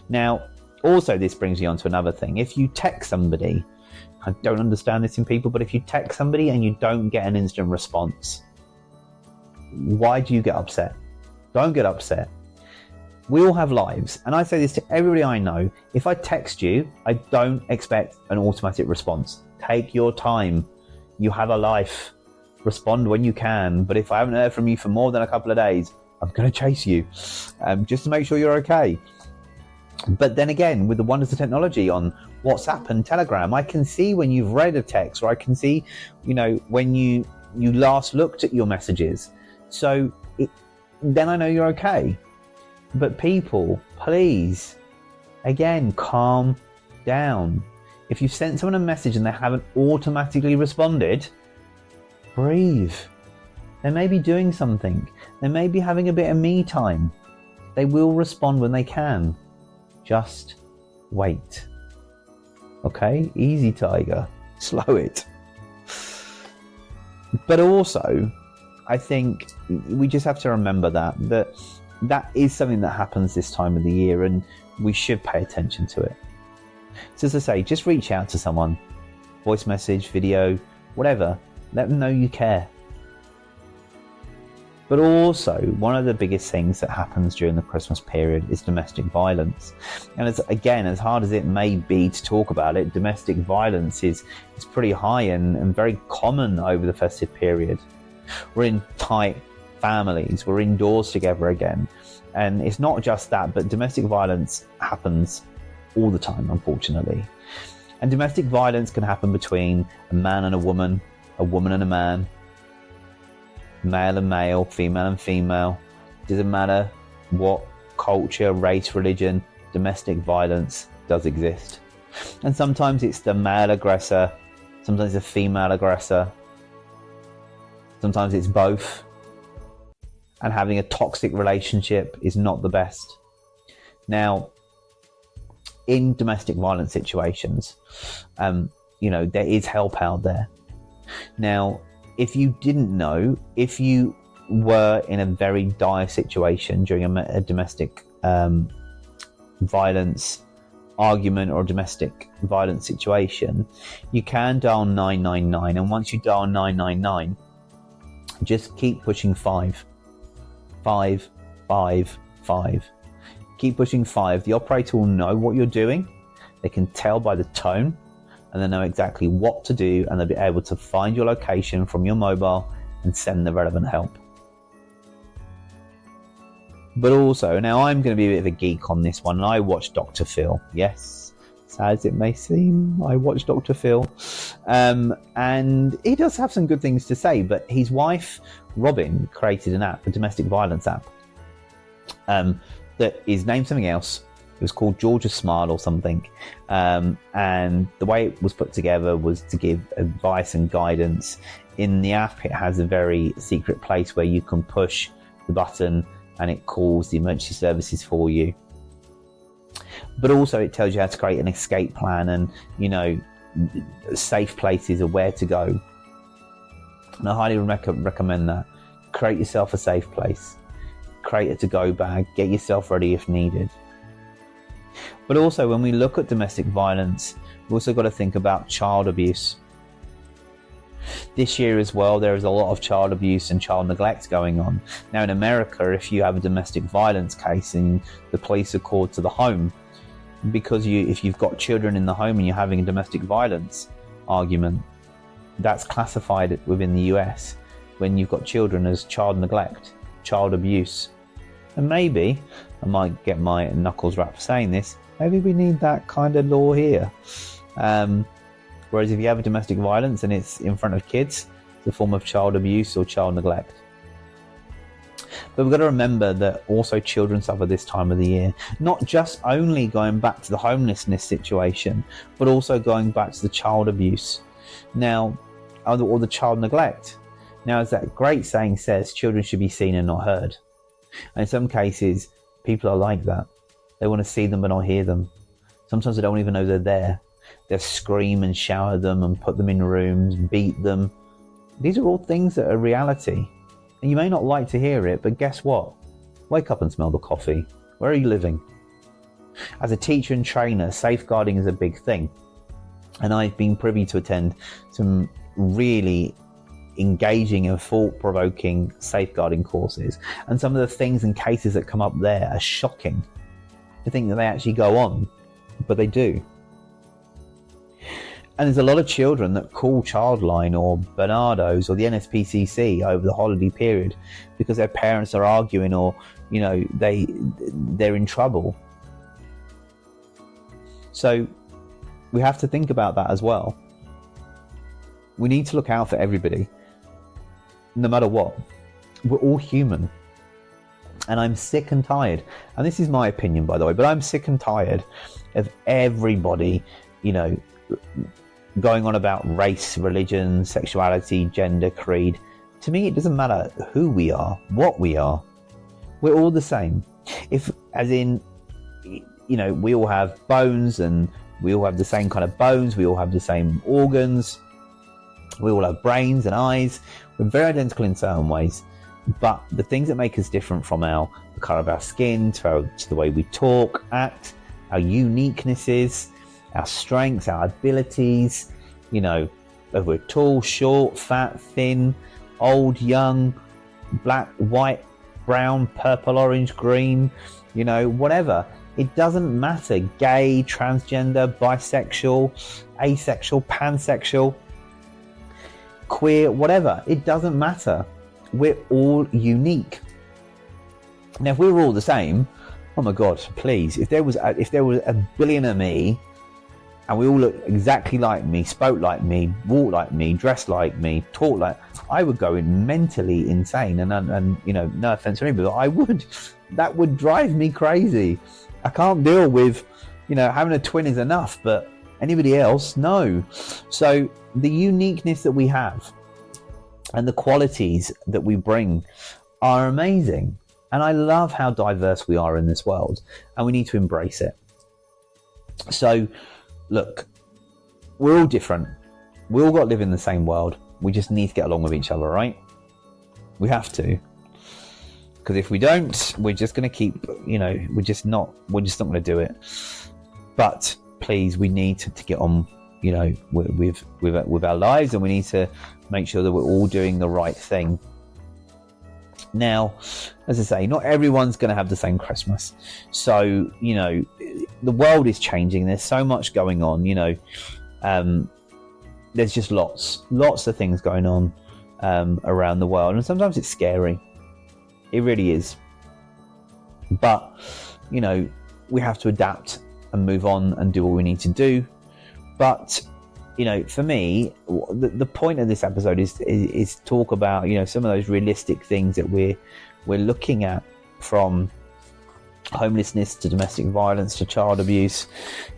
Now, also this brings me on to another thing. If you text somebody, I don't understand this in people, but if you text somebody and you don't get an instant response, why do you get upset? Don't get upset. We all have lives, and I say this to everybody I know. If I text you, I don't expect an automatic response. Take your time. You have a life. Respond when you can, but if I haven't heard from you for more than a couple of days, I'm going to chase you just to make sure you're okay. But then again, with the wonders of technology on WhatsApp and Telegram, I can see when you've read a text, or I can see, when you last looked at your messages. So then I know you're okay. But people, please, again, calm down. If you've sent someone a message and they haven't automatically responded, breathe. They may be doing something. They may be having a bit of me time. They will respond when they can. Just wait. Okay? Easy, tiger. Slow it. But also, I think we just have to remember that is something that happens this time of the year, and we should pay attention to it. So as I say, just reach out to someone. Voice message, video, whatever. Let them know you care. But also, one of the biggest things that happens during the Christmas period is domestic violence. And as hard as it may be to talk about it, domestic violence is pretty high and very common over the festive period. We're in tight families, we're indoors together again. And it's not just that, but domestic violence happens all the time, unfortunately. And domestic violence can happen between a man and a woman and a man, male and male, female and female. Doesn't matter what culture, race, religion, domestic violence does exist. And sometimes it's the male aggressor, sometimes the female aggressor, sometimes it's both. And having a toxic relationship is not the best. Now, in domestic violence situations, there is help out there. Now, if you didn't know, if you were in a very dire situation during a domestic violence argument or a domestic violence situation, you can dial 999. And once you dial 999, just keep pushing 5. 5, 5, 5. Keep pushing 5. The operator will know what you're doing. They can tell by the tone, and they know exactly what to do, and they'll be able to find your location from your mobile and send the relevant help. But also, now I'm going to be a bit of a geek on this one, and I watched Dr. Phil. Yes, sad as it may seem, I watched Dr. Phil. And he does have some good things to say, but his wife, Robin, created an app, a domestic violence app, that is named something else. It was called George's Smile or something. And the way it was put together was to give advice and guidance. In the app, it has a very secret place where you can push the button and it calls the emergency services for you. But also it tells you how to create an escape plan and, safe places of where to go. And I highly recommend that. Create yourself a safe place. Create a to-go bag. Get yourself ready if needed. But also, when we look at domestic violence, we've also got to think about child abuse. This year as well, there is a lot of child abuse and child neglect going on. Now in America, if you have a domestic violence case and the police are called to the home, because if you've got children in the home and you're having a domestic violence argument, that's classified within the US when you've got children as child neglect, child abuse. And maybe, I might get my knuckles wrapped for saying this, maybe we need that kind of law here. Whereas if you have a domestic violence and it's in front of kids, it's a form of child abuse or child neglect. But we've got to remember that also children suffer this time of the year, not just only going back to the homelessness situation, but also going back to the child abuse. Now, or the child neglect. Now, as that great saying says, children should be seen and not heard. And in some cases, people are like that. They want to see them but not hear them. Sometimes they don't even know they're there. They'll scream and shout at them and put them in rooms, beat them. These are all things that are reality. And you may not like to hear it, but guess what? Wake up and smell the coffee. Where are you living? As a teacher and trainer, safeguarding is a big thing. And I've been privy to attend some really engaging and thought-provoking safeguarding courses. And some of the things and cases that come up there are shocking to think that they actually go on, but they do. And there's a lot of children that call Childline or Bernardo's or the NSPCC over the holiday period because their parents are arguing or, you know, they're in trouble. So we have to think about that as well. We need to look out for everybody, no matter what. We're all human. And I'm sick and tired, and this is my opinion, by the way, but I'm sick and tired of everybody, you know, going on about race, religion, sexuality, gender, creed. To me, it doesn't matter who we are, what we are. We're all the same. If, as in, you know, we all have bones and we all have the same kind of bones, we all have the same organs, we all have brains and eyes. We're very identical in certain ways. But the things that make us different from the colour of our skin, to the way we talk, act, our uniquenesses, our strengths, our abilities, you know, whether we're tall, short, fat, thin, old, young, black, white, brown, purple, orange, green, you know, whatever. It doesn't matter. Gay, transgender, bisexual, asexual, pansexual, queer, whatever. It doesn't matter. We're all unique. Now, if we were all the same, oh my God, please, if there was a billion of me, and we all look exactly like me, spoke like me, walked like me, dressed like me, talked like, I would go mentally insane. And you know, no offense to anybody, but I would. That would drive me crazy. I can't deal with, you know, having a twin is enough, but anybody else, no. So the uniqueness that we have and the qualities that we bring are amazing. And I love how diverse we are in this world, and we need to embrace it. So, look, we're all different. We all got to live in the same world. We just need to get along with each other, right? We have to. Because if we don't, we're just going to keep, you know, we're just not going to do it. But please, we need to get on, you know, with our lives, and we need to make sure that we're all doing the right thing. Now, as I say, not everyone's going to have the same Christmas. So, you know, the world is changing. There's so much going on, you know. There's just lots of things going on around the world. And sometimes it's scary. It really is. But, you know, we have to adapt and move on and do what we need to do. But, you know, for me, the point of this episode is talk about, you know, some of those realistic things that we're looking at, from homelessness to domestic violence to child abuse,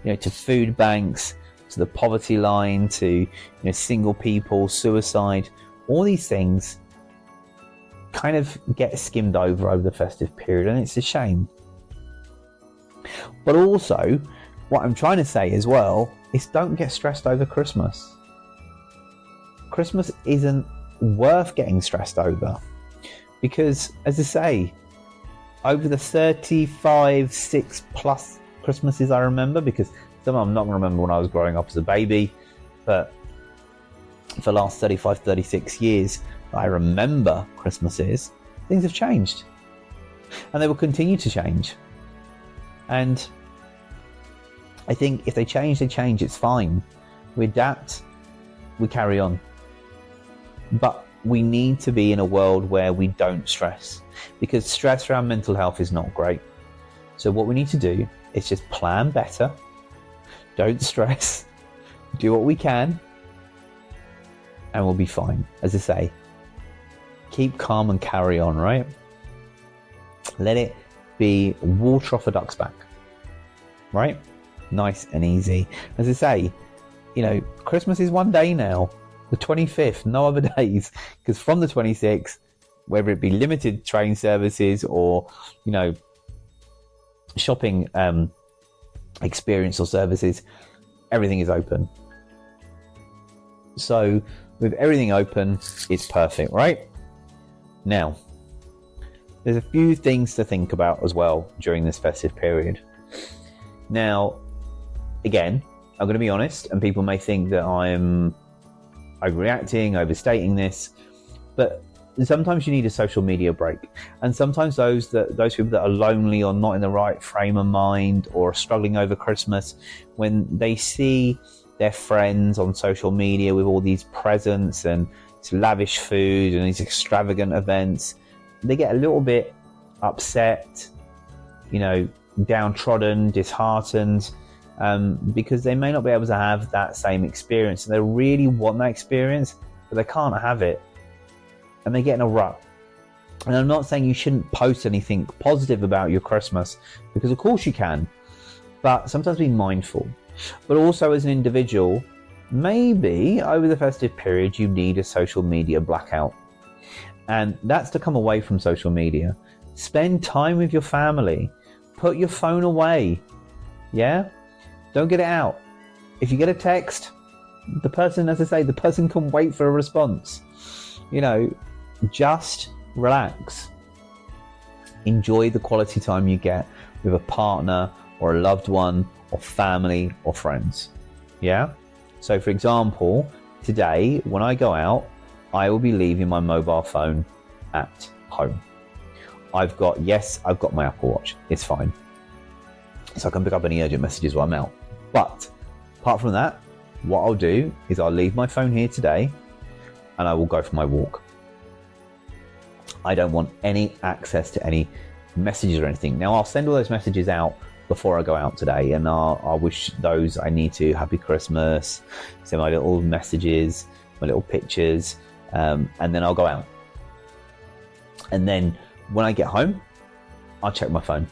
you know, to food banks, to the poverty line, to, you know, single people, suicide. All these things kind of get skimmed over the festive period, and it's a shame. But also, what I'm trying to say as well is, don't get stressed over Christmas. Christmas isn't worth getting stressed over. Because, as I say, over the 35, 6 plus Christmases I remember, because some I'm not going to remember when I was growing up as a baby, but for the last 35, 36 years I remember Christmases, things have changed. And they will continue to change. And I think if they change, they change. It's fine. We adapt, we carry on. But we need to be in a world where we don't stress, because stress around mental health is not great. So what we need to do is just plan better, don't stress, do what we can, and we'll be fine. As I say, keep calm and carry on, right? Let it be water off a duck's back, right? Nice and easy. As I say, Christmas is one day now. The 25th, no other days, because from the 26th, whether it be limited train services or, shopping experience or services, everything is open. So with everything open, it's perfect, right? Now, there's a few things to think about as well during this festive period. Now, again, I'm going to be honest, and people may think that I'm overreacting, overstating this, but sometimes you need a social media break. And sometimes those people that are lonely or not in the right frame of mind or are struggling over Christmas, when they see their friends on social media with all these presents and this lavish food and these extravagant events, they get a little bit upset, downtrodden, disheartened, because they may not be able to have that same experience. And they really want that experience, but they can't have it. And they get in a rut. And I'm not saying you shouldn't post anything positive about your Christmas, because of course you can, but sometimes be mindful. But also as an individual, maybe over the festive period, you need a social media blackout. And that's to come away from social media. Spend time with your family. Put your phone away. Yeah? Don't get it out. If you get a text, the person can wait for a response. Just relax. Enjoy the quality time you get with a partner or a loved one or family or friends. Yeah? So for example, today when I go out, I will be leaving my mobile phone at home. I've got my Apple Watch. It's fine. So I can pick up any urgent messages while I'm out. But apart from that, what I'll do is I'll leave my phone here today and I will go for my walk. I don't want any access to any messages or anything. Now, I'll send all those messages out before I go out today, and I'll wish those I need to happy Christmas, send my little messages, my little pictures, and then I'll go out. And then when I get home, I'll check my phone.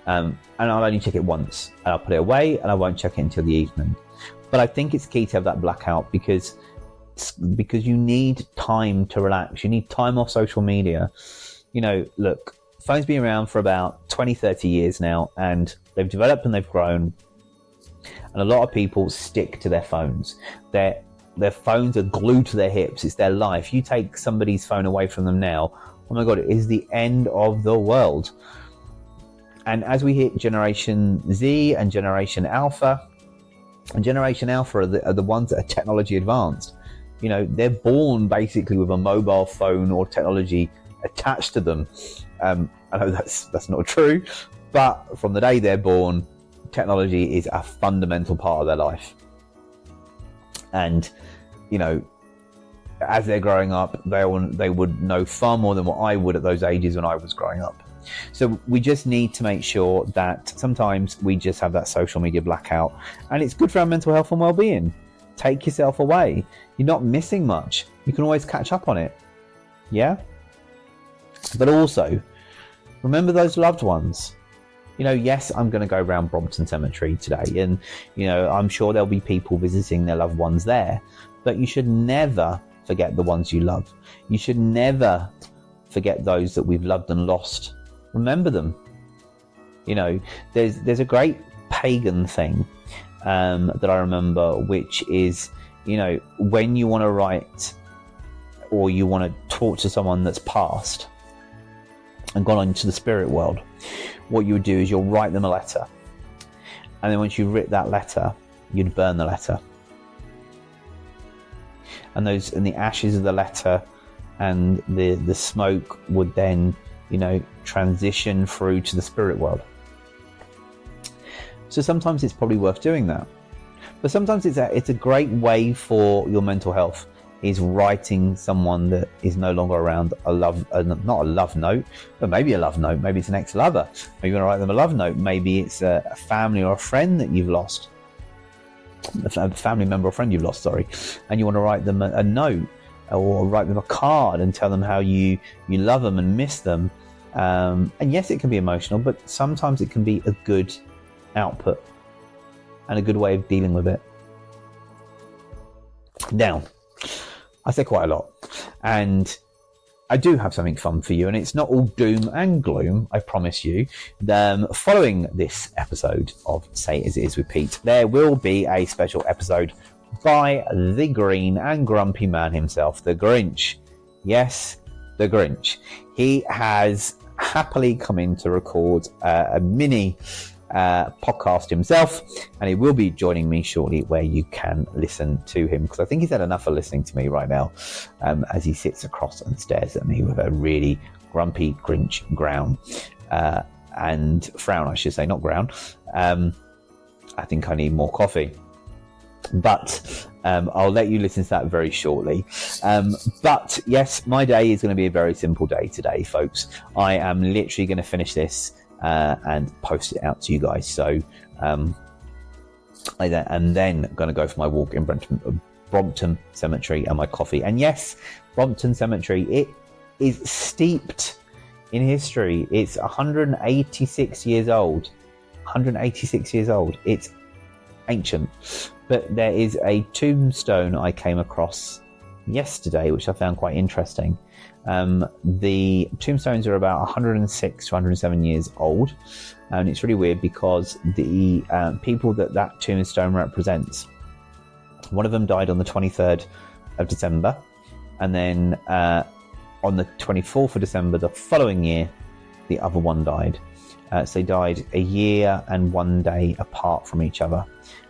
And I'll only check it once, and I'll put it away, and I won't check it until the evening. But I think it's key to have that blackout, because you need time to relax. You need time off social media. Look, phones been around for about 20, 30 years now, and they've developed and they've grown. And a lot of people stick to their phones. Their phones are glued to their hips. It's their life. You take somebody's phone away from them now, oh my God, it is the end of the world. And as we hit Generation Z and Generation Alpha, and Generation Alpha are the ones that are technology advanced. They're born basically with a mobile phone or technology attached to them. I know that's not true, but from the day they're born, technology is a fundamental part of their life. And, as they're growing up, they would know far more than what I would at those ages when I was growing up. So we just need to make sure that sometimes we just have that social media blackout, and it's good for our mental health and well-being. Take yourself away. You're not missing much. You can always catch up on it. Yeah? But also, remember those loved ones. Yes, I'm going to go around Brompton Cemetery today, and, I'm sure there'll be people visiting their loved ones there, but you should never forget the ones you love. You should never forget those that we've loved and lost. Remember them. There's a great pagan thing that I remember, which is, when you want to write or you want to talk to someone that's passed and gone on into the spirit world, what you would do is you'll write them a letter. And then once you've written that letter, you'd burn the letter. And the ashes of the letter and the smoke would then, transition through to the spirit world. So sometimes it's probably worth doing that. But sometimes it's a great way for your mental health, is writing someone that is no longer around not a love note, but maybe a love note. Maybe it's an ex-lover. Maybe you want to write them a love note. Maybe it's a family or a friend that you've lost. A family member or friend you've lost, and you want to write them a note, or write them a card and tell them how you love them and miss them. And yes, it can be emotional, but sometimes it can be a good output and a good way of dealing with it. Now, I say quite a lot, and I do have something fun for you, and it's not all doom and gloom, I promise you. Following this episode of Say As It Is with Pete, there will be a special episode by the green and grumpy man himself, the Grinch. Yes, the Grinch. He has happily come in to record a mini podcast himself, and he will be joining me shortly, where you can listen to him, because I think he's had enough of listening to me right now, as he sits across and stares at me with a really grumpy Grinch frown, I should say, not ground. I think I need more coffee, but I'll let you listen to that very shortly. But yes, my day is going to be a very simple day today, folks. I am literally going to finish this and post it out to you guys. So I'm then going to go for my walk in Brompton Cemetery and my coffee. And yes, Brompton Cemetery, it is steeped in history. It's 186 years old. 186 years old. It's ancient. But there is a tombstone I came across yesterday, which I found quite interesting. The tombstones are about 106 to 107 years old, and it's really weird because the people that tombstone represents, one of them died on the 23rd of December, and then on the 24th of December the following year, the other one died. So they died a year and 1 day apart from each other,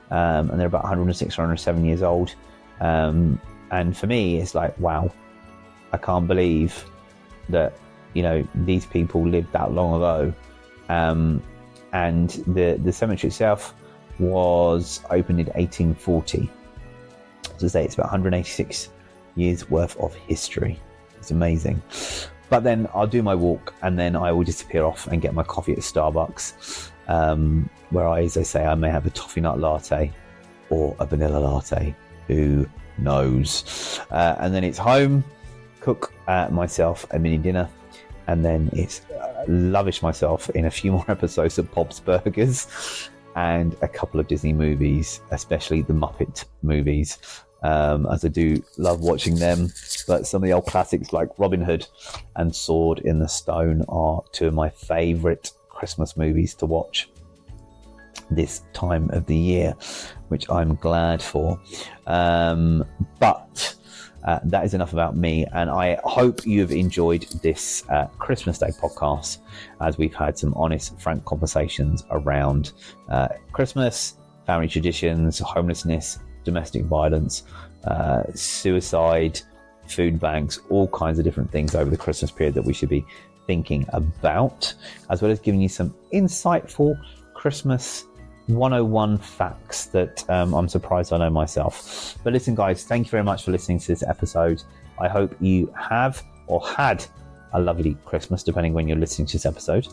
and they're about 106 or 107 years old. And for me, it's like, wow, I can't believe that, these people lived that long ago. And the cemetery itself was opened in 1840. So say it's about 186 years worth of history. It's amazing. But then I'll do my walk, and then I will disappear off and get my coffee at Starbucks, where as I say, I may have a toffee nut latte or a vanilla latte. Who knows? And then it's home, cook myself a mini dinner, and then it's lavish myself in a few more episodes of Bob's Burgers and a couple of Disney movies, especially the Muppet movies, as I do love watching them. But some of the old classics like Robin Hood and Sword in the Stone are two of my favourite Christmas movies to watch this time of the year, which I'm glad for. But that is enough about me, and I hope you've enjoyed this Christmas Day podcast, as we've had some honest, frank conversations around Christmas, family traditions, homelessness, domestic violence, suicide, food banks, all kinds of different things over the Christmas period that we should be thinking about, as well as giving you some insightful Christmas 101 facts that I'm surprised I know myself. But listen, guys, thank you very much for listening to this episode. I hope you have or had a lovely Christmas, depending when you're listening to this episode.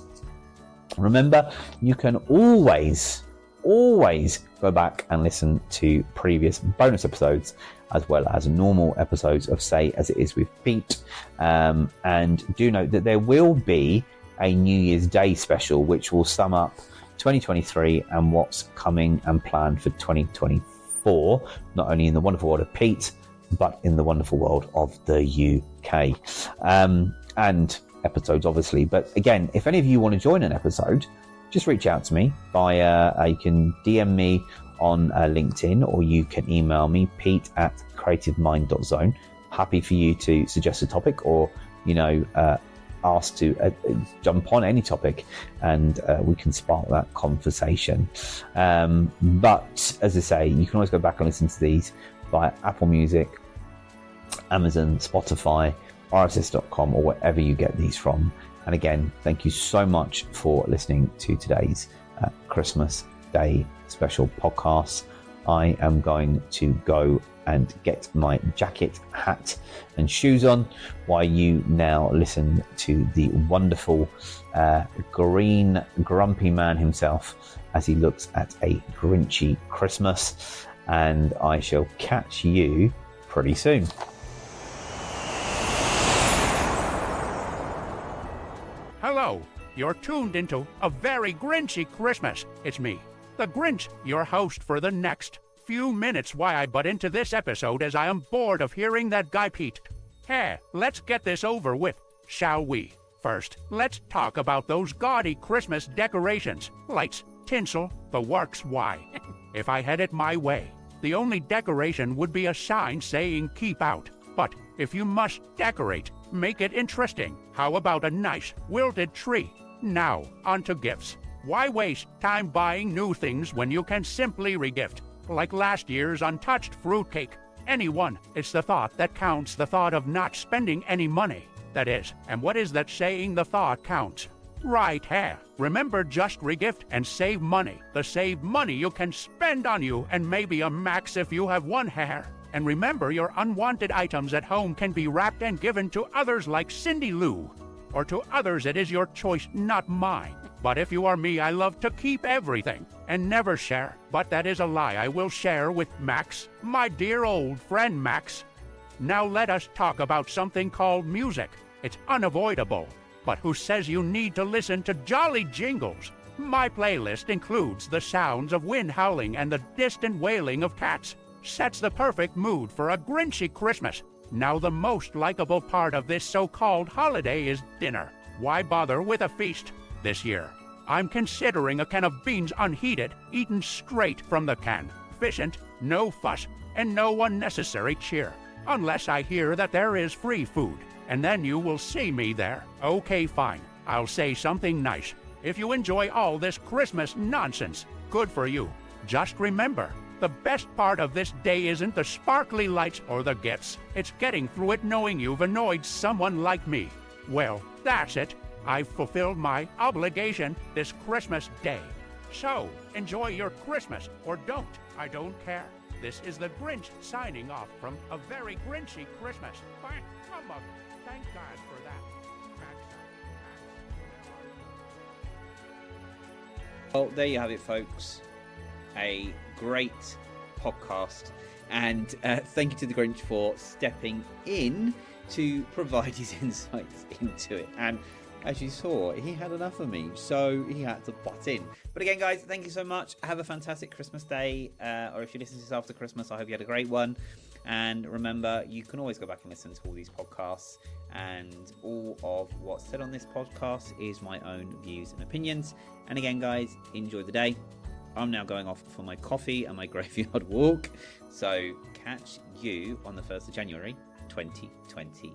Remember, you can always go back and listen to previous bonus episodes, as well as normal episodes of Say As It Is with Pete. And do note that there will be a New Year's Day special, which will sum up 2023 and what's coming and planned for 2024, not only in the wonderful world of Pete, but in the wonderful world of the UK. And episodes, obviously. But again, if any of you want to join an episode, just reach out to me via, you can DM me on LinkedIn, or you can email me, pete@creativemind.zone. happy for you to suggest a topic or, ask to jump on any topic, and we can spark that conversation. But as I say, you can always go back and listen to these via Apple Music, Amazon, Spotify, rss.com, or wherever you get these from. And again, thank you so much for listening to today's Christmas Day special podcast. I am going to go and get my jacket, hat and shoes on while you now listen to the wonderful green grumpy man himself as he looks at a Grinchy Christmas. And I shall catch you pretty soon. Hello, you're tuned into A Very Grinchy Christmas. It's me, the Grinch, your host for the next few minutes. Why I butt into this episode as I am bored of hearing that guy Pete. Hey, let's get this over with, shall we? First, let's talk about those gaudy Christmas decorations, lights, tinsel, the works. Why? If I had it my way, the only decoration would be a sign saying keep out. But if you must decorate, make it interesting. How about a nice wilted tree? Now, onto gifts. Why waste time buying new things when you can simply regift? Like last year's untouched fruitcake. Anyone, it's the thought that counts, the thought of not spending any money. That is, and what is that saying, the thought counts? Right here. Remember, just regift and save money. The save money you can spend on you, and maybe a max if you have one hair. And remember, your unwanted items at home can be wrapped and given to others like Cindy Lou. Or to others it is your choice, not mine. But if you are me, I love to keep everything and never share. But that is a lie. I will share with Max, my dear old friend Max. Now let us talk about something called music. It's unavoidable. But who says you need to listen to jolly jingles? My playlist includes the sounds of wind howling and the distant wailing of cats. Sets the perfect mood for a Grinchy Christmas. Now the most likable part of this so-called holiday is dinner. Why bother with a feast this year? I'm considering a can of beans unheated, eaten straight from the can. Efficient, no fuss, and no unnecessary cheer. Unless I hear that there is free food, and then you will see me there. Okay, fine. I'll say something nice. If you enjoy all this Christmas nonsense, good for you. Just remember, the best part of this day isn't the sparkly lights or the gifts. It's getting through it knowing you've annoyed someone like me. Well, that's it. I've fulfilled my obligation this Christmas day. So, enjoy your Christmas, or don't. I don't care. This is the Grinch signing off from A Very Grinchy Christmas. Bye. Humbug. Thank God for that. Well, there you have it, folks. A great podcast, and thank you to the Grinch for stepping in to provide his insights into it. And as you saw, he had enough of me, so he had to butt in. But again, guys, thank you so much. Have a fantastic Christmas day, or if you listen to this after Christmas, I hope you had a great one. And remember, you can always go back and listen to all these podcasts, and all of what's said on this podcast is my own views and opinions. And again, guys, enjoy the day. I'm now going off for my coffee and my graveyard walk. So catch you on the 1st of January 2020.